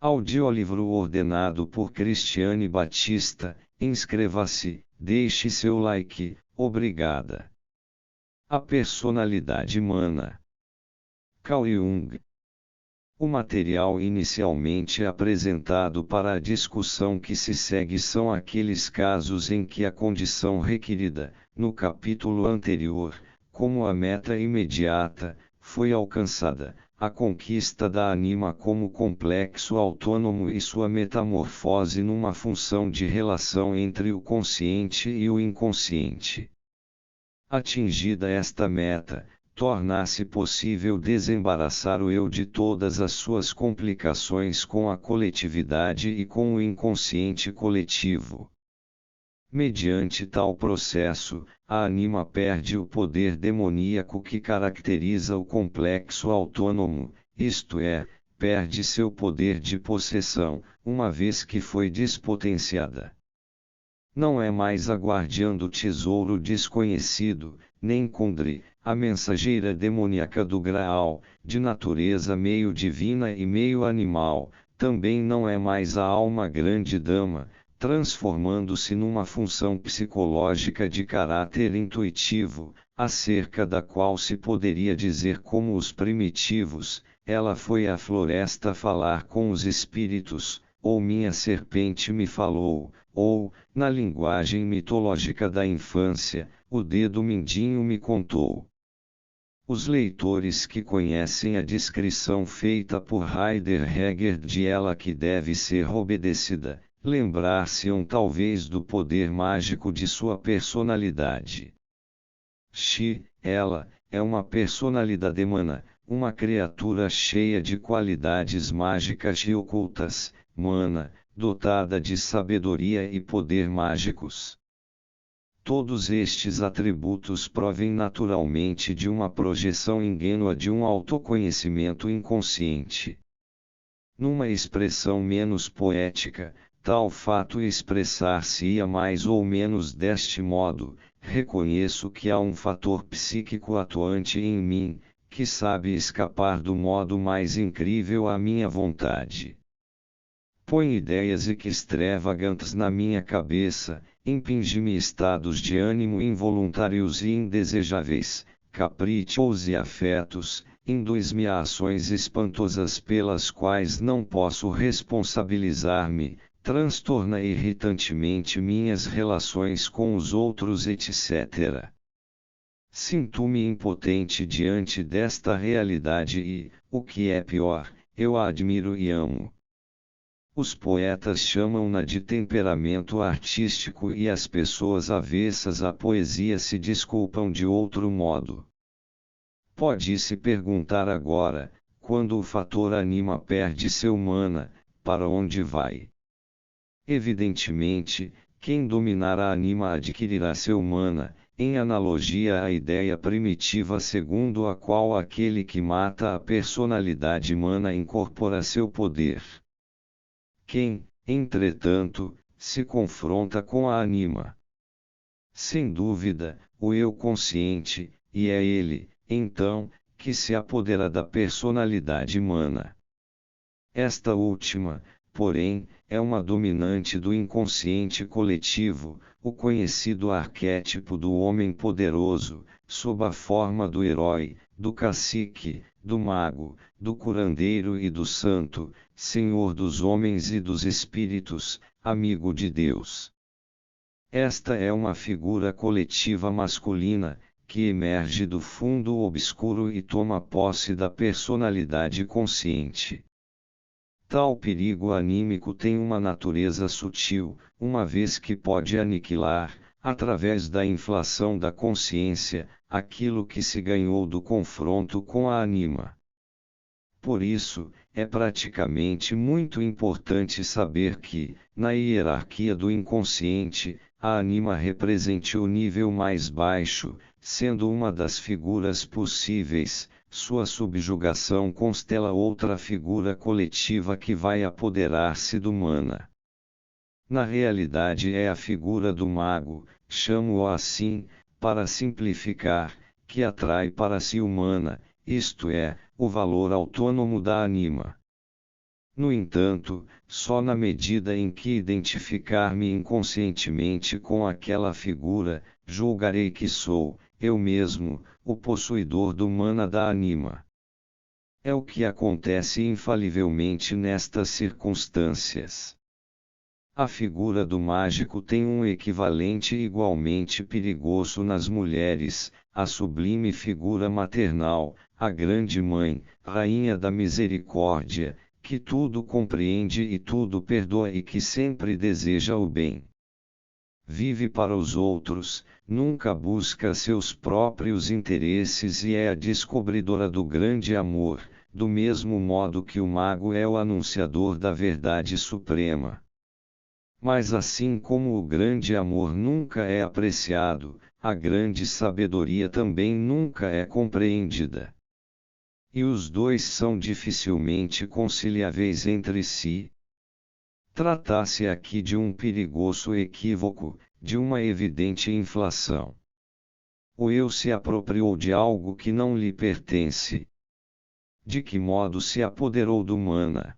Audiolivro ordenado por Cristiane Batista. Inscreva-se, deixe seu like, obrigada. A personalidade humana. Carl Jung. O material inicialmente apresentado para a discussão que se segue são aqueles casos em que a condição requerida, no capítulo anterior, como a meta imediata, foi alcançada, a conquista da ânima como complexo autônomo e sua metamorfose numa função de relação entre o consciente e o inconsciente. Atingida esta meta, torna-se possível desembaraçar o eu de todas as suas complicações com a coletividade e com o inconsciente coletivo. Mediante tal processo, a ânima perde o poder demoníaco que caracteriza o complexo autônomo, isto é, perde seu poder de possessão, uma vez que foi despotenciada. Não é mais a guardiã do tesouro desconhecido, nem Kundry, a mensageira demoníaca do Graal, de natureza meio divina e meio animal, também não é mais a alma grande dama, transformando-se numa função psicológica de caráter intuitivo, acerca da qual se poderia dizer como os primitivos, ela foi à floresta falar com os espíritos, ou minha serpente me falou, ou, na linguagem mitológica da infância, o dedo mindinho me contou. Os leitores que conhecem a descrição feita por Heidegger de ela que deve ser obedecida, lembrar-se-ão talvez do poder mágico de sua personalidade. Ela, é uma personalidade humana, uma criatura cheia de qualidades mágicas e ocultas, mana, dotada de sabedoria e poder mágicos. Todos estes atributos provêm naturalmente de uma projeção ingênua de um autoconhecimento inconsciente. Numa expressão menos poética, tal fato expressar-se-ia mais ou menos deste modo: reconheço que há um fator psíquico atuante em mim, que sabe escapar do modo mais incrível à minha vontade. Põe ideias extravagantes na minha cabeça, impinge-me estados de ânimo involuntários e indesejáveis, caprichos e afetos, induz-me a ações espantosas pelas quais não posso responsabilizar-me, transtorna irritantemente minhas relações com os outros, etc. Sinto-me impotente diante desta realidade e, o que é pior, eu a admiro e amo. Os poetas chamam-na de temperamento artístico e as pessoas avessas à poesia se desculpam de outro modo. Pode-se perguntar agora, quando o fator ânima perde seu mana, para onde vai? Evidentemente, quem dominar a ânima adquirirá seu mana, em analogia à ideia primitiva segundo a qual aquele que mata a personalidade humana incorpora seu poder. Quem, entretanto, se confronta com a ânima, sem dúvida, o eu consciente, e é ele, então, que se apodera da personalidade humana. Esta última, porém, é uma dominante do inconsciente coletivo, o conhecido arquétipo do homem poderoso, sob a forma do herói, do cacique, do mago, do curandeiro e do santo, senhor dos homens e dos espíritos, amigo de Deus. Esta é uma figura coletiva masculina, que emerge do fundo obscuro e toma posse da personalidade consciente. Tal perigo anímico tem uma natureza sutil, uma vez que pode aniquilar, através da inflação da consciência, aquilo que se ganhou do confronto com a ânima. Por isso, é praticamente muito importante saber que, na hierarquia do inconsciente, a ânima represente o nível mais baixo, sendo uma das figuras possíveis. Sua subjugação constela outra figura coletiva que vai apoderar-se do mana. Na realidade é a figura do mago, chamo-o assim, para simplificar, que atrai para si o mana, isto é, o valor autônomo da ânima. No entanto, só na medida em que identificar-me inconscientemente com aquela figura, julgarei que sou, eu mesmo, o possuidor do mana da anima. É o que acontece infalivelmente nestas circunstâncias. A figura do mágico tem um equivalente igualmente perigoso nas mulheres, a sublime figura maternal, a grande mãe, rainha da misericórdia, que tudo compreende e tudo perdoa e que sempre deseja o bem. Vive para os outros, nunca busca seus próprios interesses e é a descobridora do grande amor, do mesmo modo que o mago é o anunciador da verdade suprema. Mas assim como o grande amor nunca é apreciado, a grande sabedoria também nunca é compreendida. E os dois são dificilmente conciliáveis entre si. Trata-se aqui de um perigoso equívoco, de uma evidente inflação. O eu se apropriou de algo que não lhe pertence. De que modo se apoderou do mana?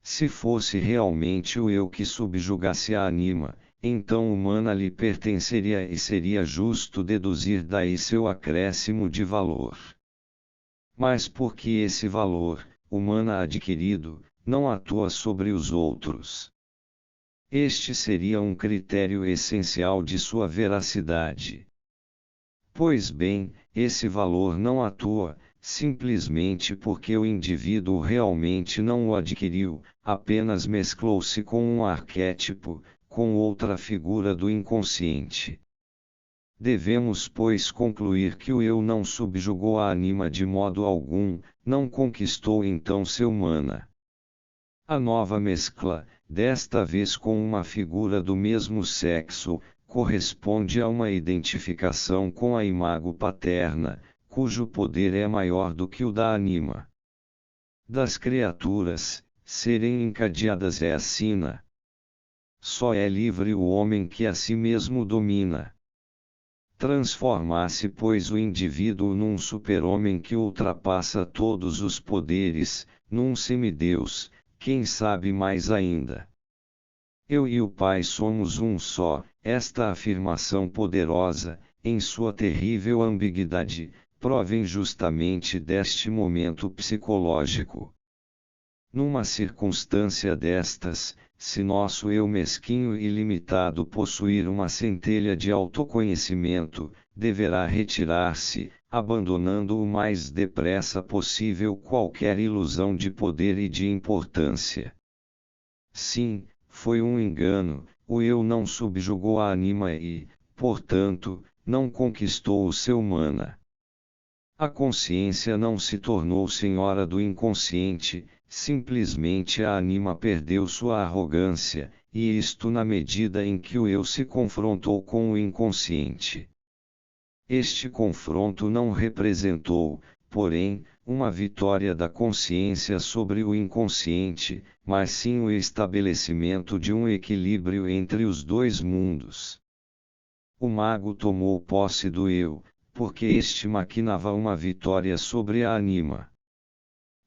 Se fosse realmente o eu que subjugasse a anima, então o mana lhe pertenceria e seria justo deduzir daí seu acréscimo de valor. Mas porque esse valor, o mana adquirido, não atua sobre os outros? Este seria um critério essencial de sua veracidade. Pois bem, esse valor não atua, simplesmente porque o indivíduo realmente não o adquiriu, apenas mesclou-se com um arquétipo, com outra figura do inconsciente. Devemos, pois, concluir que o eu não subjugou a anima de modo algum, não conquistou então seu mana. A nova mescla, desta vez com uma figura do mesmo sexo, corresponde a uma identificação com a imago paterna, cujo poder é maior do que o da anima. Das criaturas, serem encadeadas é a sina. Só é livre o homem que a si mesmo domina. Transformar-se, pois, o indivíduo num super-homem que ultrapassa todos os poderes, num semideus, quem sabe mais ainda. Eu e o Pai somos um só. Esta afirmação poderosa, em sua terrível ambiguidade, provém justamente deste momento psicológico. Numa circunstância destas, se nosso eu mesquinho e limitado possuir uma centelha de autoconhecimento, deverá retirar-se, abandonando o mais depressa possível qualquer ilusão de poder e de importância. Sim, foi um engano, o eu não subjugou a anima e, portanto, não conquistou o seu mana. A consciência não se tornou senhora do inconsciente, simplesmente a anima perdeu sua arrogância, e isto na medida em que o eu se confrontou com o inconsciente. Este confronto não representou, porém, uma vitória da consciência sobre o inconsciente, mas sim o estabelecimento de um equilíbrio entre os dois mundos. O mago tomou posse do eu, porque este maquinava uma vitória sobre a anima.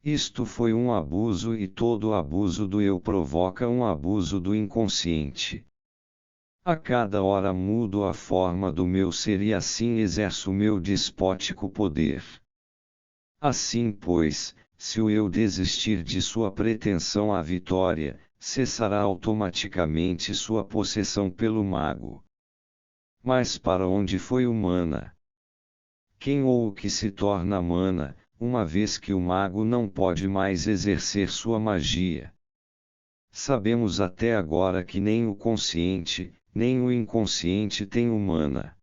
Isto foi um abuso e todo abuso do eu provoca um abuso do inconsciente. A cada hora mudo a forma do meu ser e assim exerço meu despótico poder. Assim, pois, se o eu desistir de sua pretensão à vitória, cessará automaticamente sua possessão pelo mago. Mas para onde foi o mana? Quem ou o que se torna mana, uma vez que o mago não pode mais exercer sua magia? Sabemos até agora que nem o consciente, nem o inconsciente tem o mana.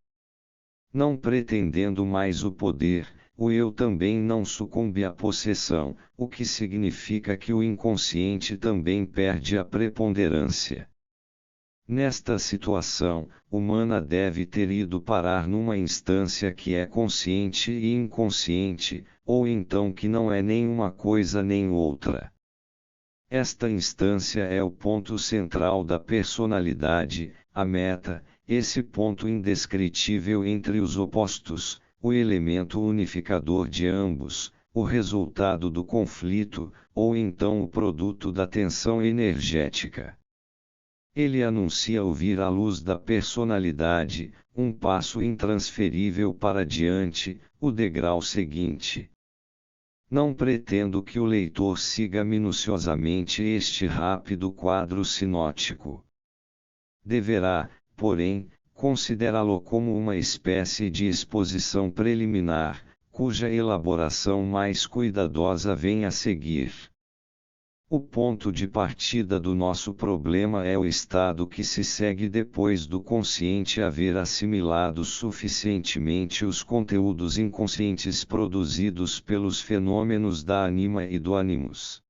Não pretendendo mais o poder, o eu também não sucumbe à possessão, o que significa que o inconsciente também perde a preponderância. Nesta situação, o mana deve ter ido parar numa instância que é consciente e inconsciente, ou então que não é nem uma coisa nem outra. Esta instância é o ponto central da personalidade, a meta, esse ponto indescritível entre os opostos, o elemento unificador de ambos, o resultado do conflito, ou então o produto da tensão energética. Ele anuncia o vir à luz da personalidade, um passo intransferível para diante, o degrau seguinte. Não pretendo que o leitor siga minuciosamente este rápido quadro sinótico. Deverá, porém, considerá-lo como uma espécie de exposição preliminar, cuja elaboração mais cuidadosa vem a seguir. O ponto de partida do nosso problema é o estado que se segue depois do consciente haver assimilado suficientemente os conteúdos inconscientes produzidos pelos fenômenos da anima e do animus.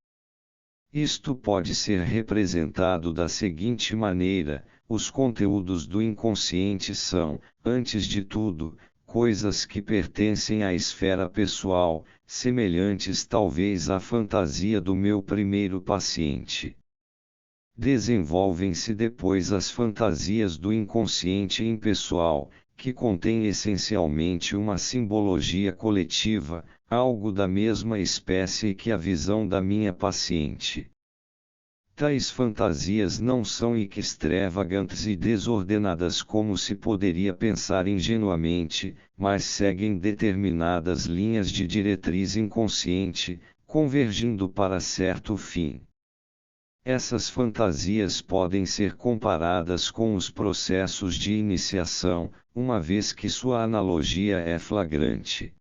Isto pode ser representado da seguinte maneira: os conteúdos do inconsciente são, antes de tudo, coisas que pertencem à esfera pessoal, semelhantes talvez à fantasia do meu primeiro paciente. Desenvolvem-se depois as fantasias do inconsciente impessoal, que contém essencialmente uma simbologia coletiva, algo da mesma espécie que a visão da minha paciente. Tais fantasias não são extravagantes e desordenadas como se poderia pensar ingenuamente, mas seguem determinadas linhas de diretriz inconsciente, convergindo para certo fim. Essas fantasias podem ser comparadas com os processos de iniciação, uma vez que sua analogia é flagrante.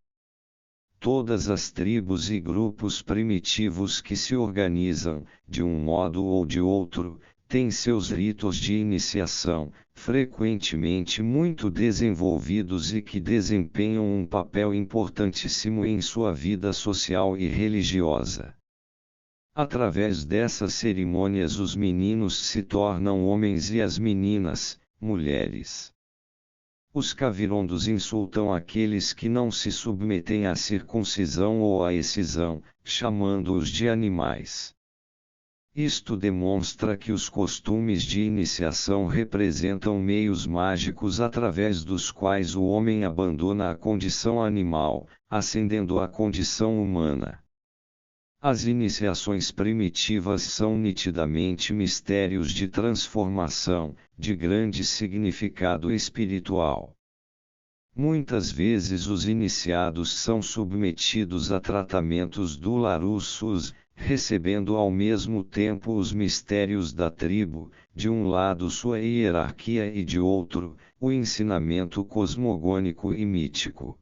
Todas as tribos e grupos primitivos que se organizam, de um modo ou de outro, têm seus ritos de iniciação, frequentemente muito desenvolvidos e que desempenham um papel importantíssimo em sua vida social e religiosa. Através dessas cerimônias os meninos se tornam homens e as meninas, mulheres. Os cavirondos insultam aqueles que não se submetem à circuncisão ou à excisão, chamando-os de animais. Isto demonstra que os costumes de iniciação representam meios mágicos através dos quais o homem abandona a condição animal, ascendendo à condição humana. As iniciações primitivas são nitidamente mistérios de transformação, de grande significado espiritual. Muitas vezes os iniciados são submetidos a tratamentos dolorosos, recebendo ao mesmo tempo os mistérios da tribo, de um lado sua hierarquia e de outro, o ensinamento cosmogônico e mítico.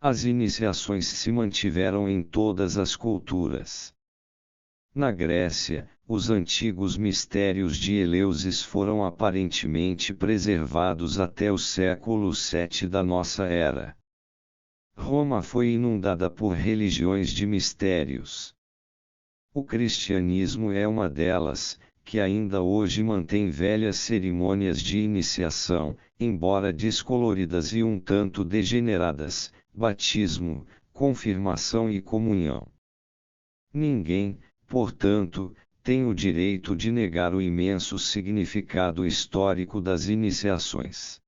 As iniciações se mantiveram em todas as culturas. Na Grécia, os antigos mistérios de Eleusis foram aparentemente preservados até o século VII da nossa era. Roma foi inundada por religiões de mistérios. O cristianismo é uma delas, que ainda hoje mantém velhas cerimônias de iniciação, embora descoloridas e um tanto degeneradas, batismo, confirmação e comunhão. Ninguém, portanto, tem o direito de negar o imenso significado histórico das iniciações.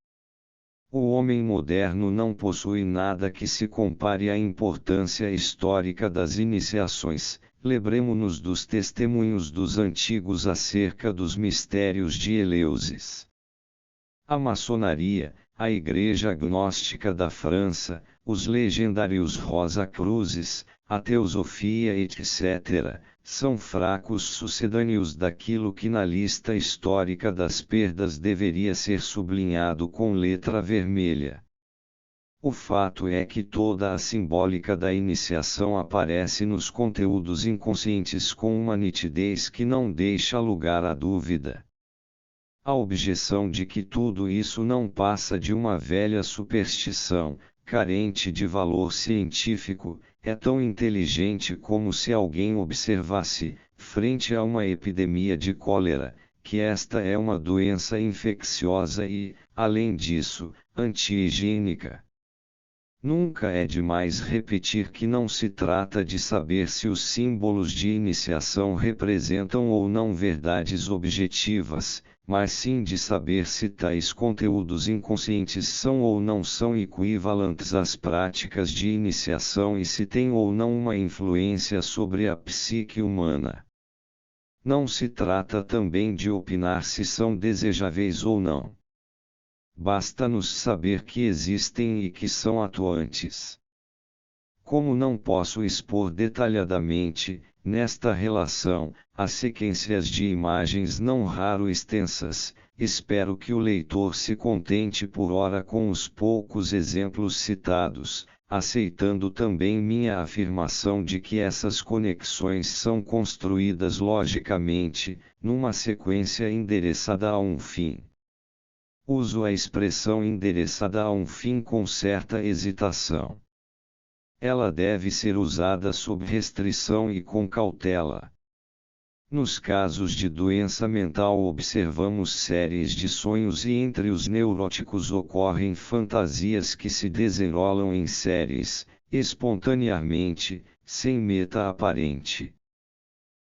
O homem moderno não possui nada que se compare à importância histórica das iniciações. Lembremo-nos dos testemunhos dos antigos acerca dos mistérios de Eleusis. A maçonaria, a Igreja Gnóstica da França, os legendários Rosa-Cruzes, a teosofia etc., são fracos sucedâneos daquilo que na lista histórica das perdas deveria ser sublinhado com letra vermelha. O fato é que toda a simbólica da iniciação aparece nos conteúdos inconscientes com uma nitidez que não deixa lugar à dúvida. A objeção de que tudo isso não passa de uma velha superstição, carente de valor científico, é tão inteligente como se alguém observasse, frente a uma epidemia de cólera, que esta é uma doença infecciosa e, além disso, anti-higiênica. Nunca é demais repetir que não se trata de saber se os símbolos de iniciação representam ou não verdades objetivas, mas sim de saber se tais conteúdos inconscientes são ou não são equivalentes às práticas de iniciação e se têm ou não uma influência sobre a psique humana. Não se trata também de opinar se são desejáveis ou não. Basta-nos saber que existem e que são atuantes. Como não posso expor detalhadamente, nesta relação, as sequências de imagens não raro extensas, espero que o leitor se contente por ora com os poucos exemplos citados, aceitando também minha afirmação de que essas conexões são construídas logicamente, numa sequência endereçada a um fim. Uso a expressão endereçada a um fim com certa hesitação. Ela deve ser usada sob restrição e com cautela. Nos casos de doença mental observamos séries de sonhos e entre os neuróticos ocorrem fantasias que se desenrolam em séries, espontaneamente, sem meta aparente.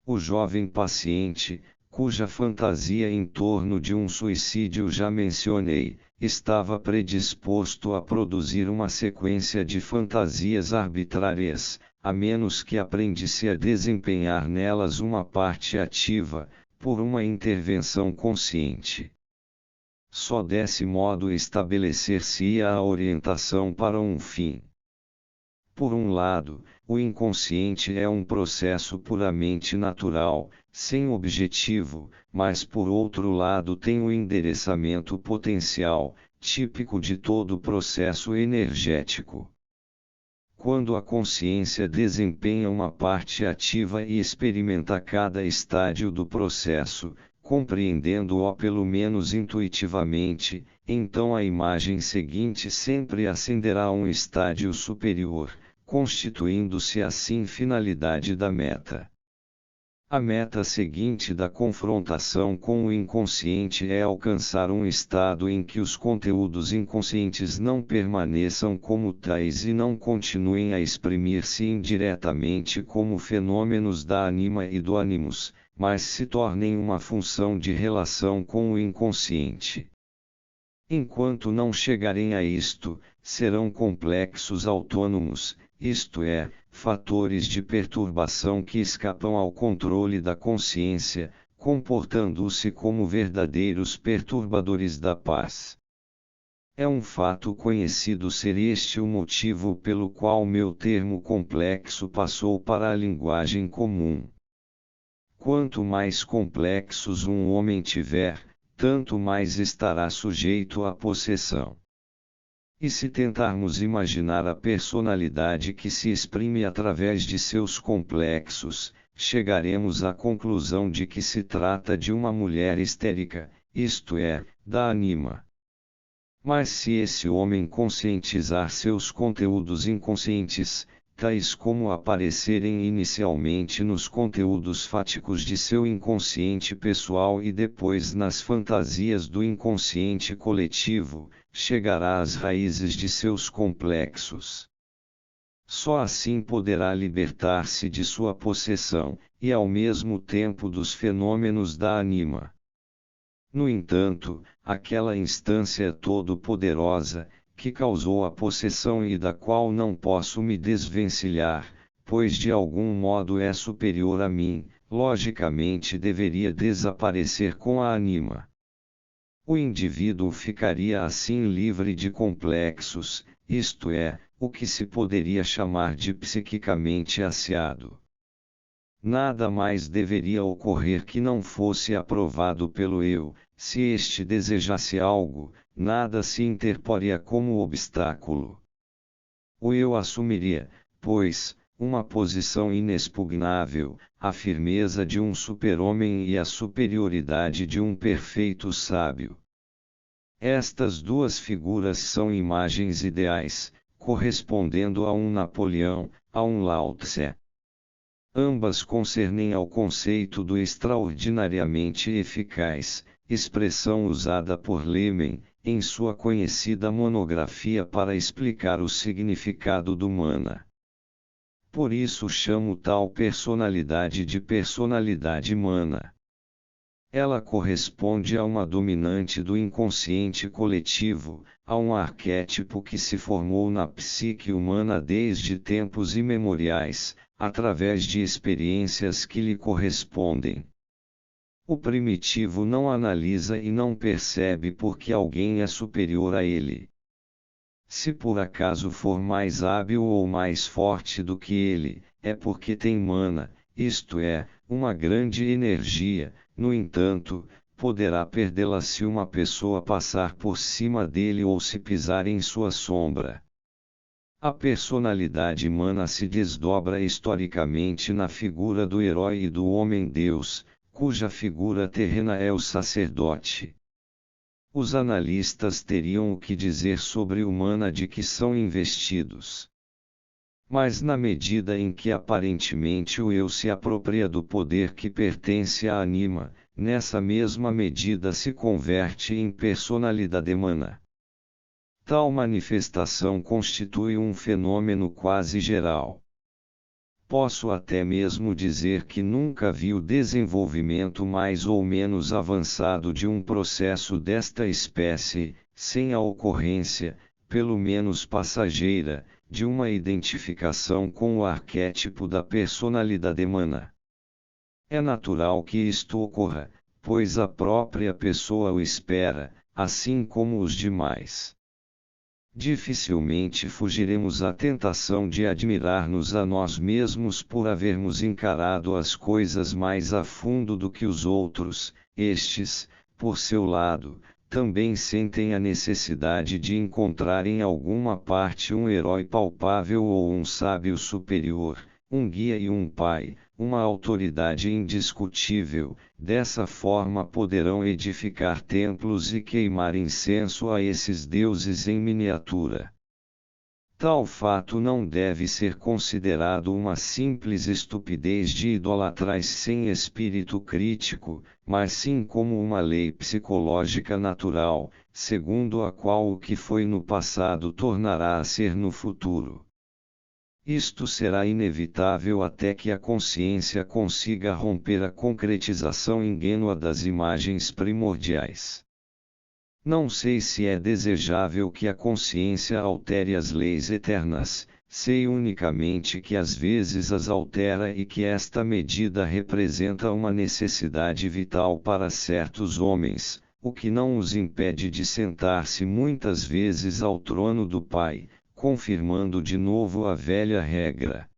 O jovem paciente, cuja fantasia em torno de um suicídio já mencionei, estava predisposto a produzir uma sequência de fantasias arbitrárias, a menos que aprendesse a desempenhar nelas uma parte ativa, por uma intervenção consciente. Só desse modo estabelecer-se-ia a orientação para um fim. Por um lado, o inconsciente é um processo puramente natural, sem objetivo, mas por outro lado tem o endereçamento potencial, típico de todo processo energético. Quando a consciência desempenha uma parte ativa e experimenta cada estádio do processo, compreendendo-o pelo menos intuitivamente, então a imagem seguinte sempre ascenderá a um estádio superior, constituindo-se assim finalidade da meta. A meta seguinte da confrontação com o inconsciente é alcançar um estado em que os conteúdos inconscientes não permaneçam como tais e não continuem a exprimir-se indiretamente como fenômenos da anima e do animus, mas se tornem uma função de relação com o inconsciente. Enquanto não chegarem a isto, serão complexos autônomos, isto é, fatores de perturbação que escapam ao controle da consciência, comportando-se como verdadeiros perturbadores da paz. É um fato conhecido ser este o motivo pelo qual meu termo complexo passou para a linguagem comum. Quanto mais complexos um homem tiver, tanto mais estará sujeito à possessão. E se tentarmos imaginar a personalidade que se exprime através de seus complexos, chegaremos à conclusão de que se trata de uma mulher histérica, isto é, da anima. Mas se esse homem conscientizar seus conteúdos inconscientes, tais como aparecerem inicialmente nos conteúdos fáticos de seu inconsciente pessoal e depois nas fantasias do inconsciente coletivo, chegará às raízes de seus complexos. Só assim poderá libertar-se de sua possessão, e ao mesmo tempo dos fenômenos da anima. No entanto, aquela instância todo-poderosa, que causou a possessão e da qual não posso me desvencilhar, pois de algum modo é superior a mim, logicamente deveria desaparecer com a anima. O indivíduo ficaria assim livre de complexos, isto é, o que se poderia chamar de psiquicamente asseado. Nada mais deveria ocorrer que não fosse aprovado pelo eu, se este desejasse algo, nada se interporia como obstáculo. O eu assumiria, pois, uma posição inexpugnável, a firmeza de um super-homem e a superioridade de um perfeito sábio. Estas duas figuras são imagens ideais, correspondendo a um Napoleão, a um Lao Tse. Ambas concernem ao conceito do extraordinariamente eficaz, expressão usada por Lehmen, em sua conhecida monografia para explicar o significado do mana. Por isso chamo tal personalidade de personalidade mana. Ela corresponde a uma dominante do inconsciente coletivo, a um arquétipo que se formou na psique humana desde tempos imemoriais, através de experiências que lhe correspondem. O primitivo não analisa e não percebe porque alguém é superior a ele. Se por acaso for mais hábil ou mais forte do que ele, é porque tem mana, isto é, uma grande energia. No entanto, poderá perdê-la se uma pessoa passar por cima dele ou se pisar em sua sombra. A personalidade mana se desdobra historicamente na figura do herói e do homem-deus, cuja figura terrena é o sacerdote. Os analistas teriam o que dizer sobre o mana de que são investidos. Mas na medida em que aparentemente o eu se apropria do poder que pertence à anima, nessa mesma medida se converte em personalidade mana. Tal manifestação constitui um fenômeno quase geral. Posso até mesmo dizer que nunca vi o desenvolvimento mais ou menos avançado de um processo desta espécie, sem a ocorrência, pelo menos passageira, de uma identificação com o arquétipo da personalidade mana. É natural que isto ocorra, pois a própria pessoa o espera, assim como os demais. Dificilmente fugiremos à tentação de admirar-nos a nós mesmos por havermos encarado as coisas mais a fundo do que os outros. Estes, por seu lado, também sentem a necessidade de encontrar em alguma parte um herói palpável ou um sábio superior, um guia e um pai, uma autoridade indiscutível. Dessa forma poderão edificar templos e queimar incenso a esses deuses em miniatura. Tal fato não deve ser considerado uma simples estupidez de idolatrais sem espírito crítico, mas sim como uma lei psicológica natural, segundo a qual o que foi no passado tornará a ser no futuro. Isto será inevitável até que a consciência consiga romper a concretização ingênua das imagens primordiais. Não sei se é desejável que a consciência altere as leis eternas, sei unicamente que às vezes as altera e que esta medida representa uma necessidade vital para certos homens, o que não os impede de sentar-se muitas vezes ao trono do Pai, confirmando de novo a velha regra.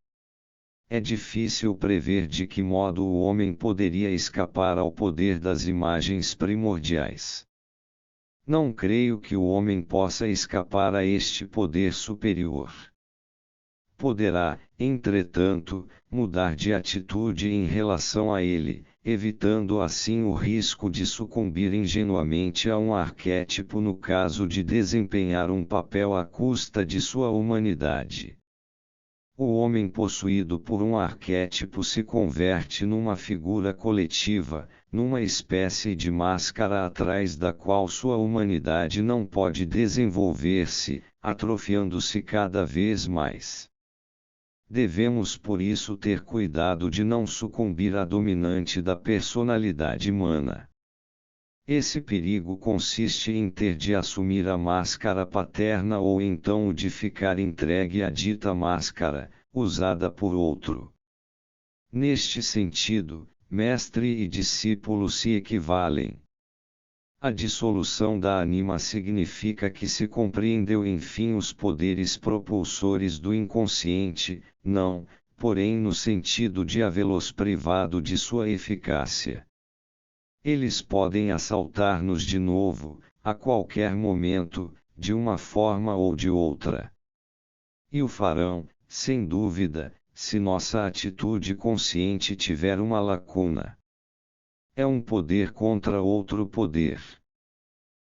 É difícil prever de que modo o homem poderia escapar ao poder das imagens primordiais. Não creio que o homem possa escapar a este poder superior. Poderá, entretanto, mudar de atitude em relação a ele, evitando assim o risco de sucumbir ingenuamente a um arquétipo no caso de desempenhar um papel à custa de sua humanidade. O homem possuído por um arquétipo se converte numa figura coletiva, numa espécie de máscara atrás da qual sua humanidade não pode desenvolver-se, atrofiando-se cada vez mais. Devemos por isso ter cuidado de não sucumbir à dominante da personalidade humana. Esse perigo consiste em ter de assumir a máscara paterna ou então o de ficar entregue à dita máscara, usada por outro. Neste sentido, mestre e discípulo se equivalem. A dissolução da anima significa que se compreendeu enfim os poderes propulsores do inconsciente, não, porém no sentido de havê-los privado de sua eficácia. Eles podem assaltar-nos de novo, a qualquer momento, de uma forma ou de outra. E o farão, sem dúvida, se nossa atitude consciente tiver uma lacuna. É um poder contra outro poder.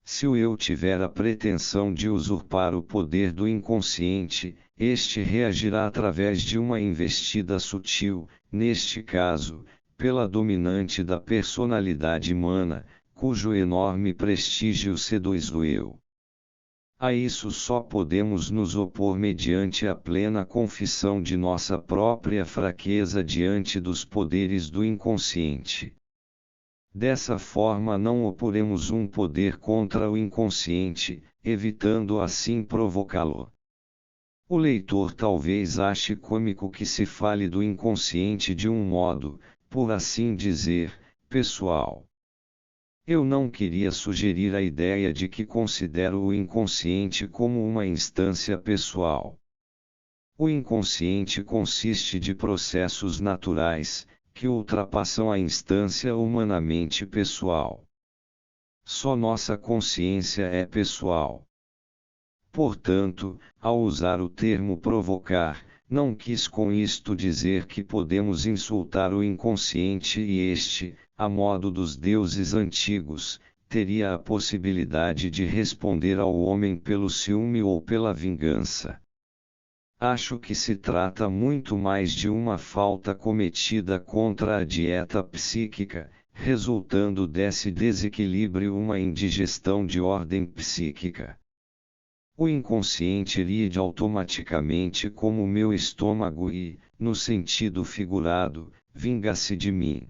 Se o eu tiver a pretensão de usurpar o poder do inconsciente, este reagirá através de uma investida sutil, neste caso, pela dominante da personalidade humana, cujo enorme prestígio seduz o eu. A isso só podemos nos opor mediante a plena confissão de nossa própria fraqueza diante dos poderes do inconsciente. Dessa forma não oporemos um poder contra o inconsciente, evitando assim provocá-lo. O leitor talvez ache cômico que se fale do inconsciente de um modo, por assim dizer, pessoal. Eu não queria sugerir a ideia de que considero o inconsciente como uma instância pessoal. O inconsciente consiste de processos naturais, que ultrapassam a instância humanamente pessoal. Só nossa consciência é pessoal. Portanto, ao usar o termo provocar, não quis com isto dizer que podemos insultar o inconsciente e este, a modo dos deuses antigos, teria a possibilidade de responder ao homem pelo ciúme ou pela vingança. Acho que se trata muito mais de uma falta cometida contra a dieta psíquica, resultando desse desequilíbrio uma indigestão de ordem psíquica. O inconsciente ride automaticamente como o meu estômago e, no sentido figurado, vinga-se de mim.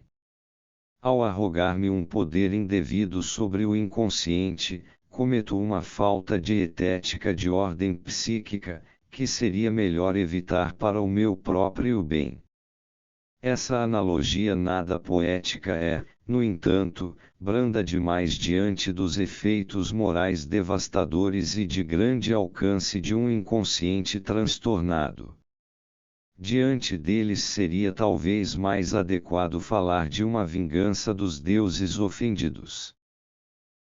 Ao arrogar-me um poder indevido sobre o inconsciente, cometo uma falta dietética de ordem psíquica, que seria melhor evitar para o meu próprio bem. Essa analogia nada poética é, no entanto, branda demais diante dos efeitos morais devastadores e de grande alcance de um inconsciente transtornado. Diante deles seria talvez mais adequado falar de uma vingança dos deuses ofendidos.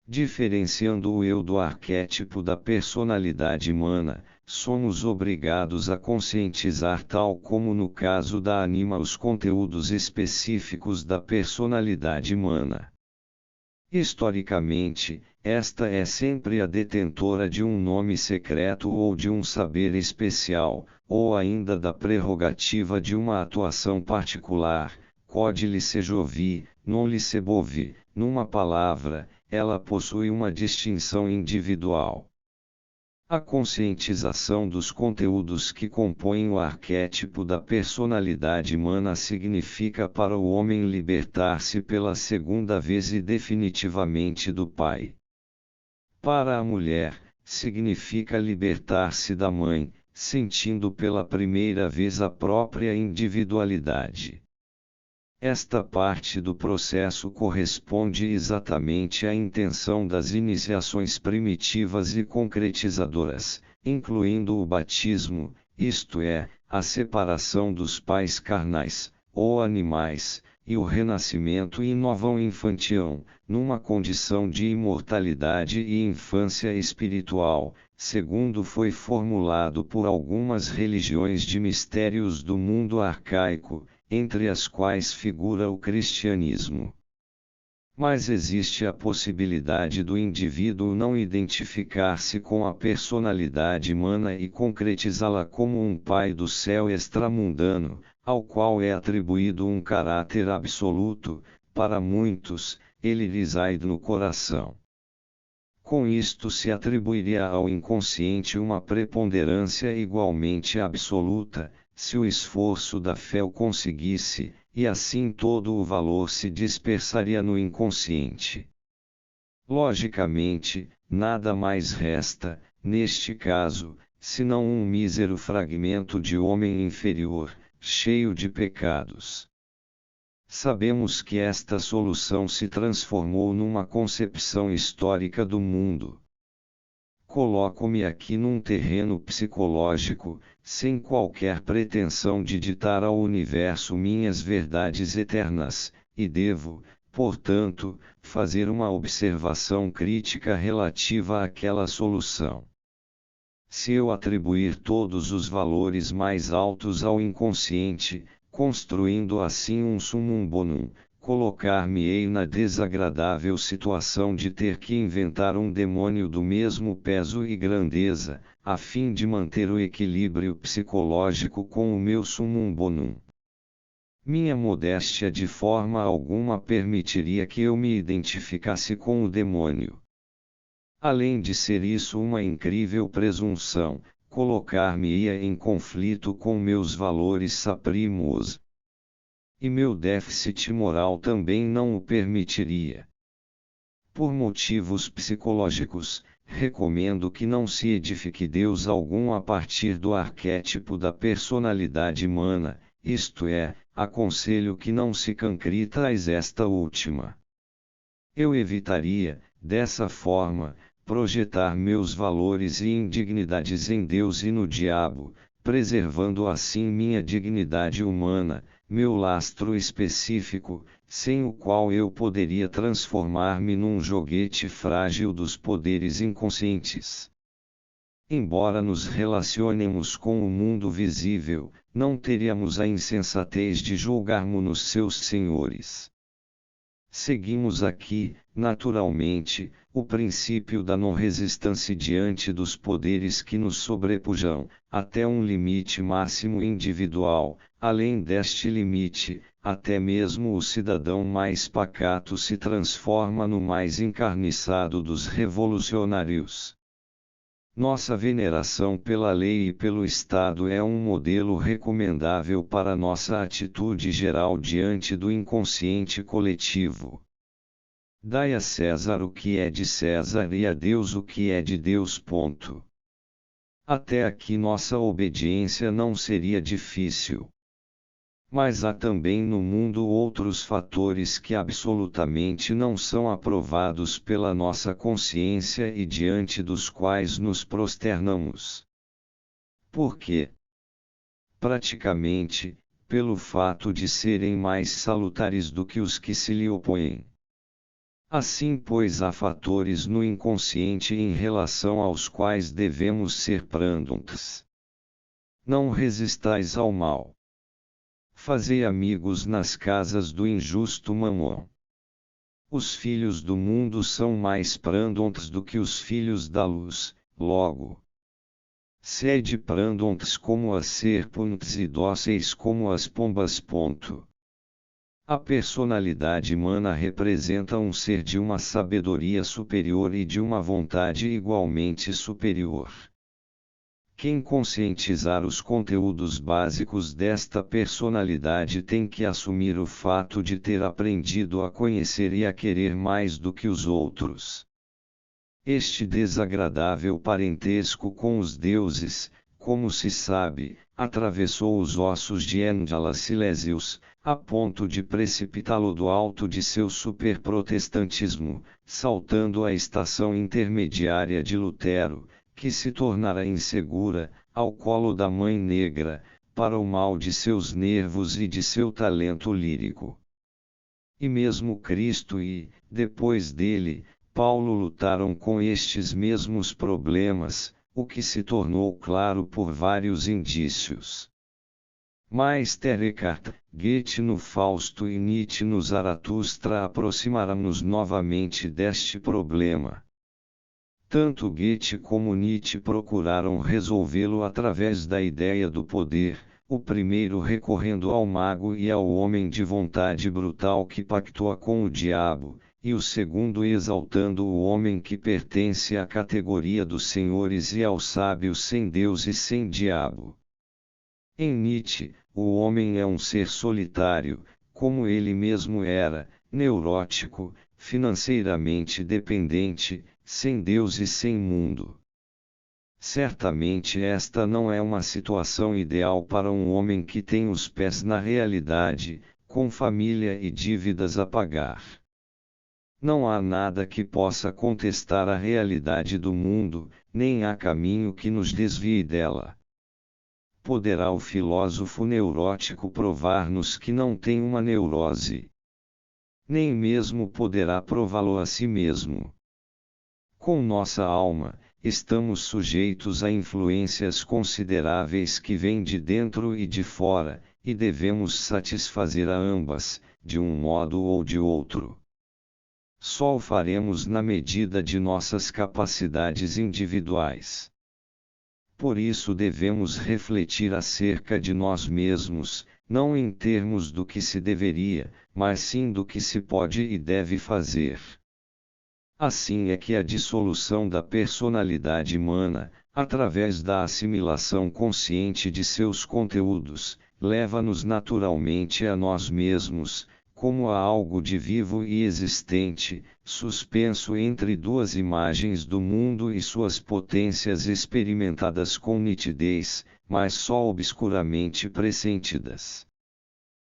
Diferenciando o eu do arquétipo da personalidade humana, somos obrigados a conscientizar, tal como no caso da anima, os conteúdos específicos da personalidade humana. Historicamente, esta é sempre a detentora de um nome secreto ou de um saber especial, ou ainda da prerrogativa de uma atuação particular, quod se jovi, non se bovi, numa palavra, ela possui uma distinção individual. A conscientização dos conteúdos que compõem o arquétipo da personalidade humana significa para o homem libertar-se pela segunda vez e definitivamente do pai. Para a mulher, significa libertar-se da mãe, sentindo pela primeira vez a própria individualidade. Esta parte do processo corresponde exatamente à intenção das iniciações primitivas e concretizadoras, incluindo o batismo, isto é, a separação dos pais carnais, ou animais, e o renascimento e novão infantião, numa condição de imortalidade e infância espiritual, segundo foi formulado por algumas religiões de mistérios do mundo arcaico, entre as quais figura o cristianismo. Mas existe a possibilidade do indivíduo não identificar-se com a personalidade humana e concretizá-la como um pai do céu extramundano, ao qual é atribuído um caráter absoluto. Para muitos, ele reside no coração. Com isto se atribuiria ao inconsciente uma preponderância igualmente absoluta, se o esforço da fé o conseguisse, e assim todo o valor se dispersaria no inconsciente. Logicamente, nada mais resta, neste caso, senão um mísero fragmento de homem inferior, cheio de pecados. Sabemos que esta solução se transformou numa concepção histórica do mundo. Coloco-me aqui num terreno psicológico, sem qualquer pretensão de ditar ao universo minhas verdades eternas, e devo, portanto, fazer uma observação crítica relativa àquela solução. Se eu atribuir todos os valores mais altos ao inconsciente, construindo assim um summum bonum, colocar-me-ei na desagradável situação de ter que inventar um demônio do mesmo peso e grandeza, a fim de manter o equilíbrio psicológico com o meu summum bonum. Minha modéstia de forma alguma permitiria que eu me identificasse com o demônio. Além de ser isso uma incrível presunção, colocar-me-ia em conflito com meus valores saprímos. E meu déficit moral também não o permitiria. Por motivos psicológicos, recomendo que não se edifique Deus algum a partir do arquétipo da personalidade humana, isto é, aconselho que não se concretais esta última. Eu evitaria, dessa forma, projetar meus valores e indignidades em Deus e no diabo, preservando assim minha dignidade humana, meu lastro específico, sem o qual eu poderia transformar-me num joguete frágil dos poderes inconscientes. Embora nos relacionemos com o mundo visível, não teríamos a insensatez de julgarmos seus senhores. Seguimos aqui, naturalmente, o princípio da não resistência diante dos poderes que nos sobrepujam, até um limite máximo individual. Além deste limite, até mesmo o cidadão mais pacato se transforma no mais encarniçado dos revolucionários. Nossa veneração pela lei e pelo Estado é um modelo recomendável para nossa atitude geral diante do inconsciente coletivo. Dai a César o que é de César e a Deus o que é de Deus. Até aqui nossa obediência não seria difícil. Mas há também no mundo outros fatores que absolutamente não são aprovados pela nossa consciência e diante dos quais nos prosternamos. Por quê? Praticamente, pelo fato de serem mais salutares do que os que se lhe opõem. Assim, pois, há fatores no inconsciente em relação aos quais devemos ser prudentes. Não resistais ao mal. Fazei amigos nas casas do injusto Mamon. Os filhos do mundo são mais prudentes do que os filhos da luz, logo. Sede prudentes como as serpentes e dóceis como as pombas. A personalidade humana representa um ser de uma sabedoria superior e de uma vontade igualmente superior. Quem conscientizar os conteúdos básicos desta personalidade tem que assumir o fato de ter aprendido a conhecer e a querer mais do que os outros. Este desagradável parentesco com os deuses, como se sabe, atravessou os ossos de Angela Silesius, a ponto de precipitá-lo do alto de seu superprotestantismo, saltando a estação intermediária de Lutero, que se tornara insegura, ao colo da Mãe Negra, para o mal de seus nervos e de seu talento lírico. E mesmo Cristo e, depois dele, Paulo lutaram com estes mesmos problemas, o que se tornou claro por vários indícios. Meister Eckhart, Goethe no Fausto e Nietzsche no Zaratustra aproximaram-nos novamente deste problema. Tanto Goethe como Nietzsche procuraram resolvê-lo através da ideia do poder, o primeiro recorrendo ao mago e ao homem de vontade brutal que pactua com o diabo, e o segundo exaltando o homem que pertence à categoria dos senhores e aos sábios sem Deus e sem diabo. Em Nietzsche, o homem é um ser solitário, como ele mesmo era, neurótico, financeiramente dependente, sem Deus e sem mundo. Certamente esta não é uma situação ideal para um homem que tem os pés na realidade, com família e dívidas a pagar. Não há nada que possa contestar a realidade do mundo, nem há caminho que nos desvie dela. Poderá o filósofo neurótico provar-nos que não tem uma neurose? Nem mesmo poderá prová-lo a si mesmo. Com nossa alma, estamos sujeitos a influências consideráveis que vêm de dentro e de fora, e devemos satisfazer a ambas, de um modo ou de outro. Só o faremos na medida de nossas capacidades individuais. Por isso devemos refletir acerca de nós mesmos, não em termos do que se deveria, mas sim do que se pode e deve fazer. Assim é que a dissolução da personalidade humana, através da assimilação consciente de seus conteúdos, leva-nos naturalmente a nós mesmos, como a algo de vivo e existente, suspenso entre duas imagens do mundo e suas potências experimentadas com nitidez, mas só obscuramente pressentidas.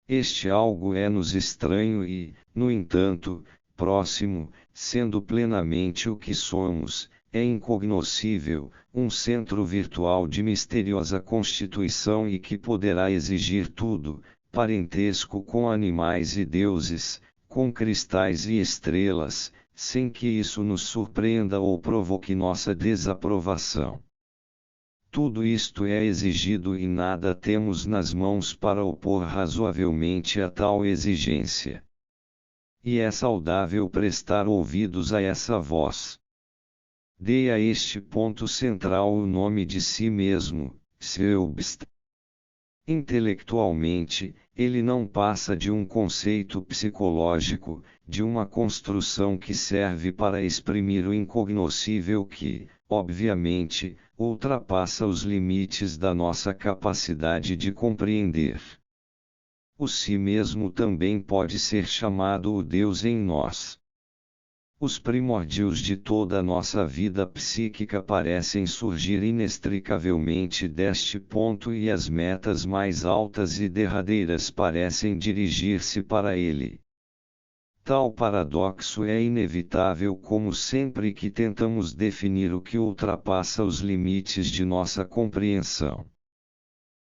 Este algo é-nos estranho e, no entanto, próximo, sendo plenamente o que somos, é incognoscível, um centro virtual de misteriosa constituição e que poderá exigir tudo, parentesco com animais e deuses, com cristais e estrelas, sem que isso nos surpreenda ou provoque nossa desaprovação. Tudo isto é exigido e nada temos nas mãos para opor razoavelmente a tal exigência. E é saudável prestar ouvidos a essa voz. Dê a este ponto central o nome de si mesmo, Selbst. Intelectualmente, ele não passa de um conceito psicológico, de uma construção que serve para exprimir o incognoscível que, obviamente, ultrapassa os limites da nossa capacidade de compreender. O si mesmo também pode ser chamado o Deus em nós. Os primórdios de toda a nossa vida psíquica parecem surgir inextricavelmente deste ponto e as metas mais altas e derradeiras parecem dirigir-se para ele. Tal paradoxo é inevitável como sempre que tentamos definir o que ultrapassa os limites de nossa compreensão.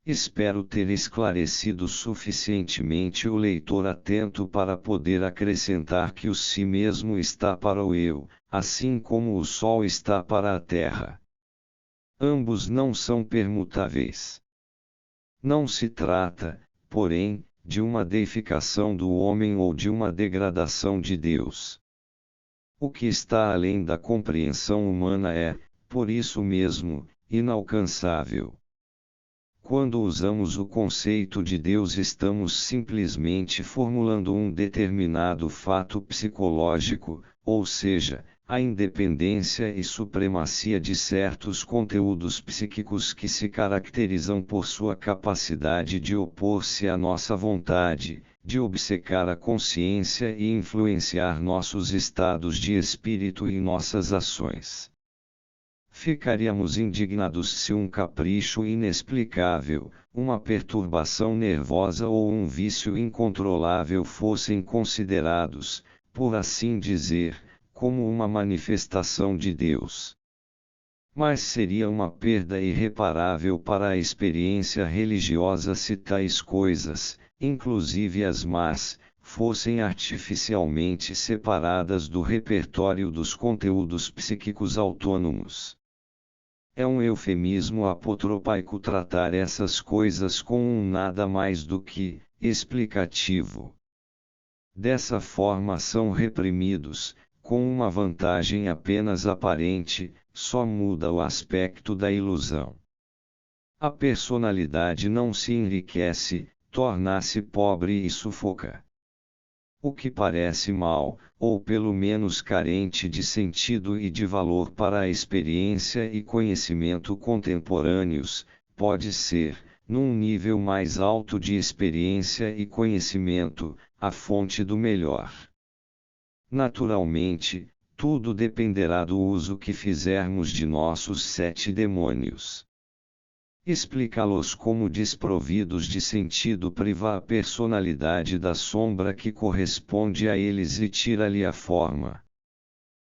Espero ter esclarecido suficientemente o leitor atento para poder acrescentar que o si mesmo está para o eu, assim como o Sol está para a Terra. Ambos não são permutáveis. Não se trata, porém, de uma deificação do homem ou de uma degradação de Deus. O que está além da compreensão humana é, por isso mesmo, inalcançável. Quando usamos o conceito de Deus, estamos simplesmente formulando um determinado fato psicológico, ou seja, a independência e supremacia de certos conteúdos psíquicos que se caracterizam por sua capacidade de opor-se à nossa vontade, de obcecar a consciência e influenciar nossos estados de espírito e nossas ações. Ficaríamos indignados se um capricho inexplicável, uma perturbação nervosa ou um vício incontrolável fossem considerados, por assim dizer, como uma manifestação de Deus. Mas seria uma perda irreparável para a experiência religiosa se tais coisas, inclusive as más, fossem artificialmente separadas do repertório dos conteúdos psíquicos autônomos. É um eufemismo apotropaico tratar essas coisas com um nada mais do que explicativo. Dessa forma são reprimidos, com uma vantagem apenas aparente, só muda o aspecto da ilusão. A personalidade não se enriquece, torna-se pobre e sufoca. O que parece mal, ou pelo menos carente de sentido e de valor para a experiência e conhecimento contemporâneos, pode ser, num nível mais alto de experiência e conhecimento, a fonte do melhor. Naturalmente, tudo dependerá do uso que fizermos de nossos 7 demônios. Explicá-los como desprovidos de sentido priva a personalidade da sombra que corresponde a eles e tira-lhe a forma.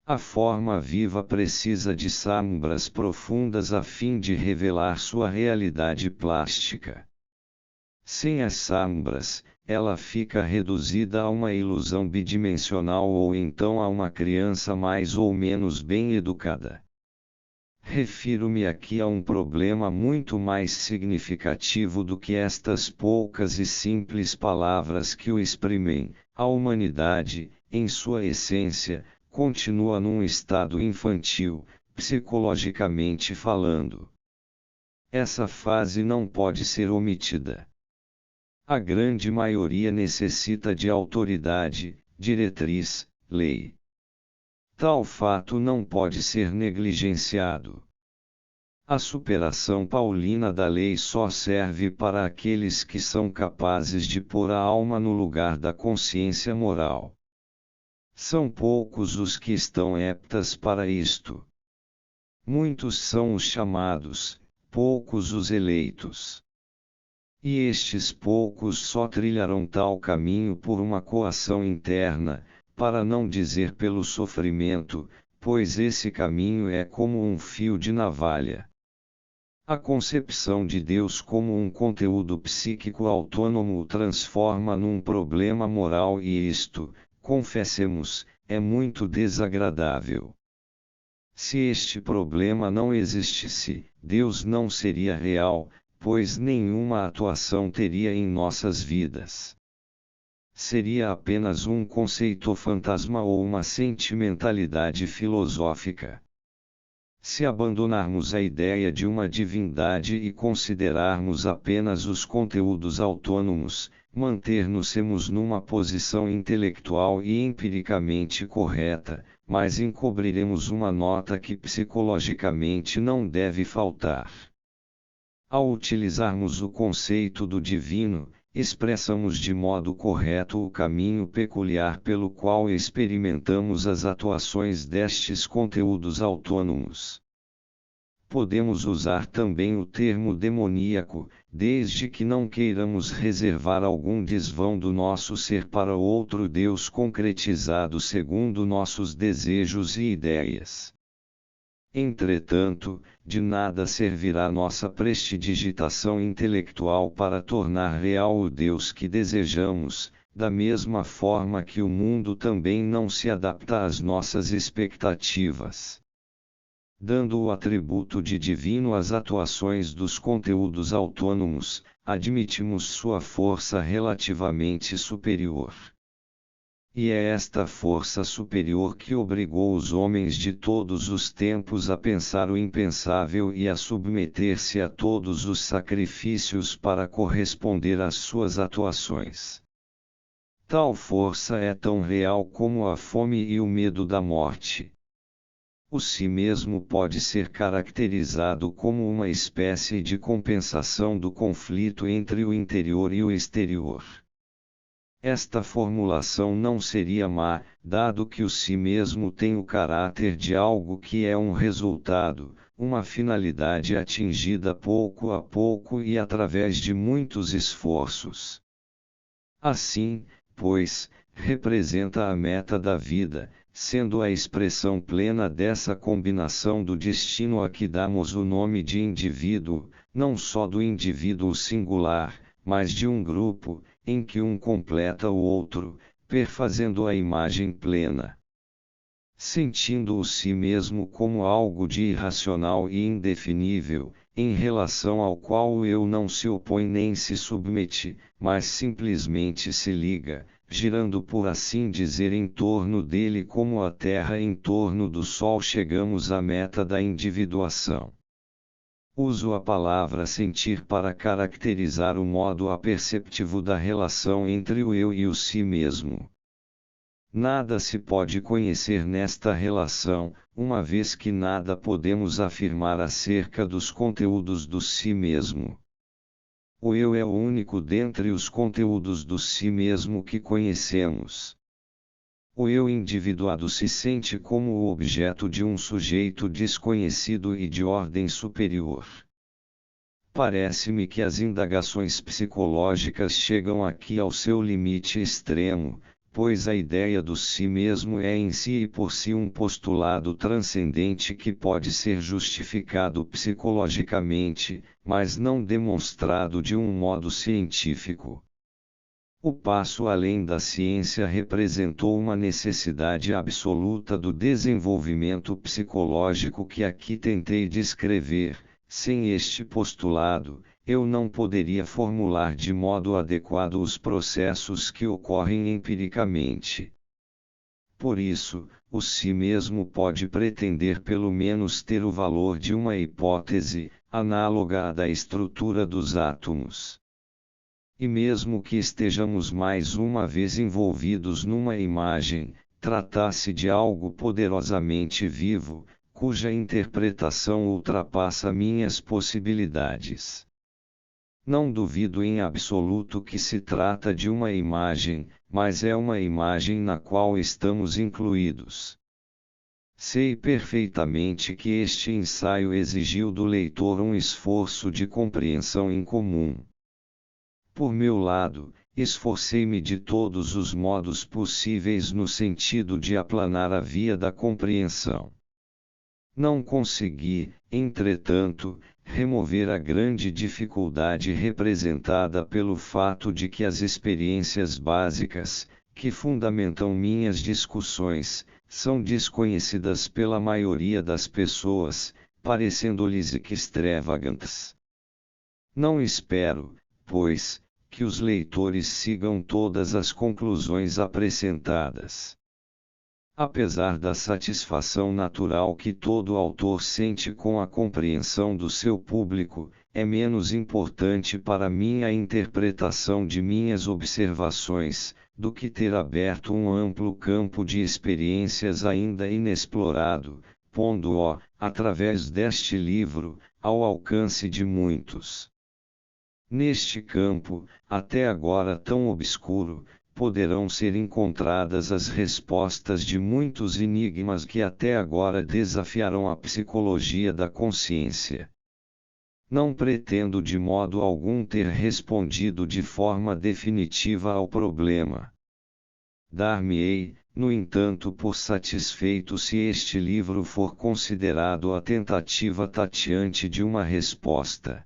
A forma viva precisa de sombras profundas a fim de revelar sua realidade plástica. Sem as sombras, ela fica reduzida a uma ilusão bidimensional ou então a uma criança mais ou menos bem educada. Refiro-me aqui a um problema muito mais significativo do que estas poucas e simples palavras que o exprimem. A humanidade, em sua essência, continua num estado infantil, psicologicamente falando. Essa fase não pode ser omitida. A grande maioria necessita de autoridade, diretriz, lei. Tal fato não pode ser negligenciado. A superação paulina da lei só serve para aqueles que são capazes de pôr a alma no lugar da consciência moral. São poucos os que estão aptas para isto. Muitos são os chamados, poucos os eleitos. E estes poucos só trilharão tal caminho por uma coação interna, para não dizer pelo sofrimento, pois esse caminho é como um fio de navalha. A concepção de Deus como um conteúdo psíquico autônomo o transforma num problema moral e isto, confessemos, é muito desagradável. Se este problema não existisse, Deus não seria real, pois nenhuma atuação teria em nossas vidas. Seria apenas um conceito fantasma ou uma sentimentalidade filosófica. Se abandonarmos a ideia de uma divindade e considerarmos apenas os conteúdos autônomos, manter-nos-emos numa posição intelectual e empiricamente correta, mas encobriremos uma nota que psicologicamente não deve faltar. Ao utilizarmos o conceito do divino, expressamos de modo correto o caminho peculiar pelo qual experimentamos as atuações destes conteúdos autônomos. Podemos usar também o termo demoníaco, desde que não queiramos reservar algum desvão do nosso ser para outro Deus concretizado segundo nossos desejos e ideias. Entretanto, de nada servirá nossa prestidigitação intelectual para tornar real o Deus que desejamos, da mesma forma que o mundo também não se adapta às nossas expectativas. Dando o atributo de divino às atuações dos conteúdos autônomos, admitimos sua força relativamente superior. E é esta força superior que obrigou os homens de todos os tempos a pensar o impensável e a submeter-se a todos os sacrifícios para corresponder às suas atuações. Tal força é tão real como a fome e o medo da morte. O si mesmo pode ser caracterizado como uma espécie de compensação do conflito entre o interior e o exterior. Esta formulação não seria má, dado que o si mesmo tem o caráter de algo que é um resultado, uma finalidade atingida pouco a pouco e através de muitos esforços. Assim, pois, representa a meta da vida, sendo a expressão plena dessa combinação do destino a que damos o nome de indivíduo, não só do indivíduo singular, mas de um grupo, em que um completa o outro, perfazendo a imagem plena. Sentindo o si mesmo como algo de irracional e indefinível, em relação ao qual o eu não se opõe nem se submete, mas simplesmente se liga, girando por assim dizer em torno dele como a Terra em torno do Sol, chegamos à meta da individuação. Uso a palavra sentir para caracterizar o modo aperceptivo da relação entre o eu e o si mesmo. Nada se pode conhecer nesta relação, uma vez que nada podemos afirmar acerca dos conteúdos do si mesmo. O eu é o único dentre os conteúdos do si mesmo que conhecemos. O eu individuado se sente como o objeto de um sujeito desconhecido e de ordem superior. Parece-me que as indagações psicológicas chegam aqui ao seu limite extremo, pois a ideia do si mesmo é em si e por si um postulado transcendente que pode ser justificado psicologicamente, mas não demonstrado de um modo científico. O passo além da ciência representou uma necessidade absoluta do desenvolvimento psicológico que aqui tentei descrever. Sem este postulado, eu não poderia formular de modo adequado os processos que ocorrem empiricamente. Por isso, o si mesmo pode pretender pelo menos ter o valor de uma hipótese, análoga à da estrutura dos átomos. E mesmo que estejamos mais uma vez envolvidos numa imagem, trata-se de algo poderosamente vivo, cuja interpretação ultrapassa minhas possibilidades. Não duvido em absoluto que se trata de uma imagem, mas é uma imagem na qual estamos incluídos. Sei perfeitamente que este ensaio exigiu do leitor um esforço de compreensão incomum. Por meu lado, esforcei-me de todos os modos possíveis no sentido de aplanar a via da compreensão. Não consegui, entretanto, remover a grande dificuldade representada pelo fato de que as experiências básicas, que fundamentam minhas discussões, são desconhecidas pela maioria das pessoas, parecendo-lhes extravagantes. Não espero, pois, que os leitores sigam todas as conclusões apresentadas. Apesar da satisfação natural que todo autor sente com a compreensão do seu público, é menos importante para mim a interpretação de minhas observações, do que ter aberto um amplo campo de experiências ainda inexplorado, pondo-o, através deste livro, ao alcance de muitos. Neste campo, até agora tão obscuro, poderão ser encontradas as respostas de muitos enigmas que até agora desafiaram a psicologia da consciência. Não pretendo de modo algum ter respondido de forma definitiva ao problema. Dar-me-ei, no entanto, por satisfeito se este livro for considerado a tentativa tateante de uma resposta.